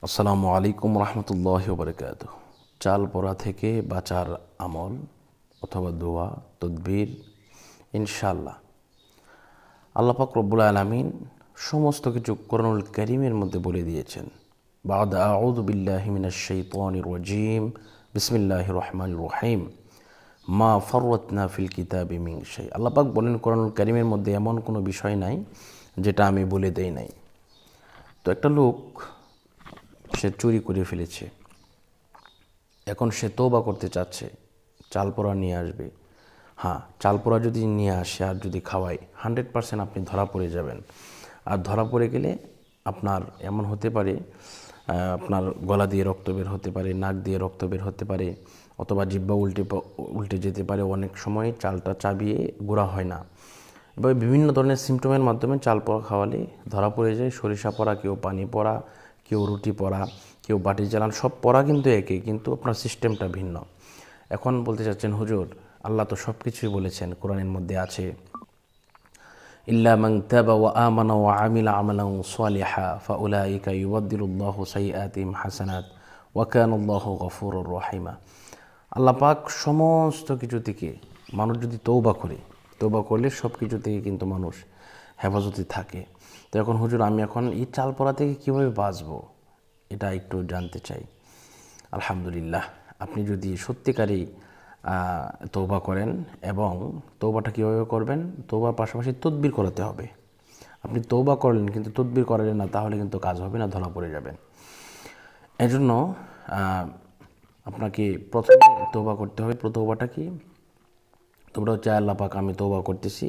আসসালামু আলাইকুম রহমতুল্লাহি ওয়া বারাকাতুহু। চাল পড়া থেকে বাঁচার আমল অথবা দোয়া তদবির ইনশাআল্লাহ আল্লাহ পাক রব্বুল আলামিন সমস্ত কিছু কোরআনুল কারীমের মধ্যে বলে দিয়েছেন। বা'দা আউযু বিল্লাহি মিনাশ শাইতানির রাজীম, বিসমিল্লাহির রহমানির রহিম, মা ফাররাতনা ফিল কিতাবি মিন শাই। আল্লাহ পাক বলেন কোরআনুল কারীমের মধ্যে এমন কোনো বিষয় নাই যেটা আমি বলে দেই নাই। তো একটা লোক সে চুরি করে ফেলেছে, এখন সে তওবা করতে চাচ্ছে, চাল পোড়া নিয়ে আসবে। হ্যাঁ, চাল পোড়া যদি নিয়ে আসে আর যদি খাওয়াই 100% আপনি ধরা পড়ে যাবেন। আর ধরা পড়ে গেলে আপনার এমন হতে পারে, আপনার গলা দিয়ে রক্ত বের হতে পারে, নাক দিয়ে রক্ত বের হতে পারে, অথবা জিহ্বা উল্টে যেতে পারে। অনেক সময় চালটা চাবিয়ে গুঁড়া হয় না। এভাবে বিভিন্ন ধরনের সিমটমের মাধ্যমে চাল পোড়া খাওয়ালে ধরা পড়ে যায়। সরিষা পোড়া, কেউ পানি পোড়া, কেউ রুটি পোড়া, কেউ বাটি চালান, সব পোড়া কিন্তু একই, কিন্তু আপনার সিস্টেমটা ভিন্ন। এখন বলতে চাচ্ছেন হুজুর, আল্লাহ তো সব কিছুই বলেছেন, কোরআনের মধ্যে আছে ইল্লা মান তাবা ওয়া আমানা ওয়া আমিলা আমালান সালিহা ফাউলাইকা ইউবাদদিলুল্লাহু সাইয়্যাতিহিম হাসানাত ওয়া কানাল্লাহু গফুরুর রহিমা। আল্লাহ পাক সমস্ত কিছু থেকে মানুষ যদি তৌবা করলে সব কিছু থেকে কিন্তু মানুষ হেফাজতে থাকে। তো এখন হুজুর, আমি এখন এই চাল পোড়া থেকে কীভাবে বাঁচবো এটা একটু জানতে চাই। আলহামদুলিল্লাহ, আপনি যদি সত্যিকারই তৌবা করেন, এবং তৌবাটা কীভাবে করবেন, তৌবার পাশাপাশি তদবির করাতে হবে। আপনি তৌবা করলেন কিন্তু তদবির করালেন না, তাহলে কিন্তু কাজ হবে না, ধরা পড়ে যাবেন। এজন্য আপনাকে প্রথমে তৌবা করতে হবে। তৌবাটা কি? তৌবাটা হচ্ছে, আল্লাহ পাক, আমি তৌবা করতেছি,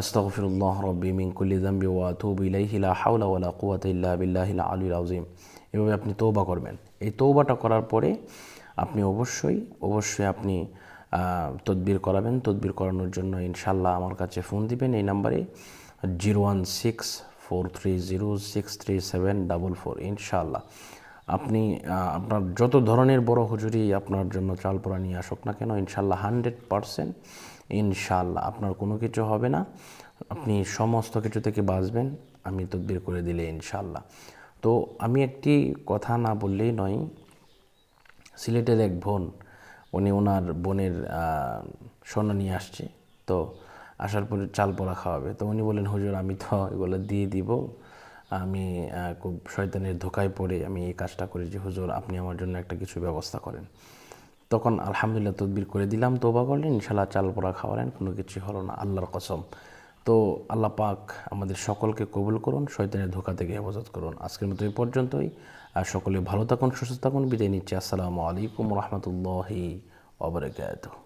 আস্তাগফিরুল্লাহ রাব্বি মিন কুল্লি যামবি ওয়া আতুবু ইলাইহি লা হাওলা ওয়ালা কুওয়াতা ইল্লা বিল্লাহিল আলিয়্যিল আযীম। এভাবে আপনি তৌবা করবেন। এই তৌবাটা করার পরে আপনি অবশ্যই আপনি তদবির করাবেন। তদবির করানোর জন্য ইনশাআল্লাহ আমার কাছে ফোন দিবেন এই নাম্বারে 01643063744। ইনশাআল্লাহ আপনি আপনার যত ধরনের বড় হুজুরি আপনার জন্য চাল পোড়া নিয়ে আসুক না কেন, ইনশাআল্লাহ 100% ইনশাআল্লাহ আপনার কোনো কিছু হবে না। আপনি সমস্ত কিছু থেকে বাঁচবেন আমি তদবির করে দিলে ইনশাআল্লাহ। তো আমি একটি কথা না বললেই নয়। সিলেটের এক বোন, উনি ওনার বোনের স্বর্ণ নিয়ে আসছে। তো আসার পরে চাল পোড়া খাওয়াবে। তো উনি বলেন, হুজুর আমি তো এগুলো দিয়ে দিব, আমি খুব শয়তানের ধোকায় পড়ে আমি এই কাজটা করেছি, হুজুর আপনি আমার জন্য একটা কিছু ব্যবস্থা করেন। তখন আলহামদুলিল্লাহ তদবির করে দিলাম, তওবা করলেন, ইনশাআল্লাহ চাল পোড়া খাওয়ালেন, কোনো কিছু হলো না, আল্লাহর কসম। তো আল্লাহ পাক আমাদের সকলকে কবুল করুন, শয়তানের ধোকা থেকে হেফাজত করুন। আজকের মতো এই পর্যন্তই। আর সকলে ভালো থাকুন, সুস্থ থাকুন। বিদায় নিচ্ছি। আসসালামু আলাইকুম রহমতুল্লাহি ওয়া বারাকাতুহু।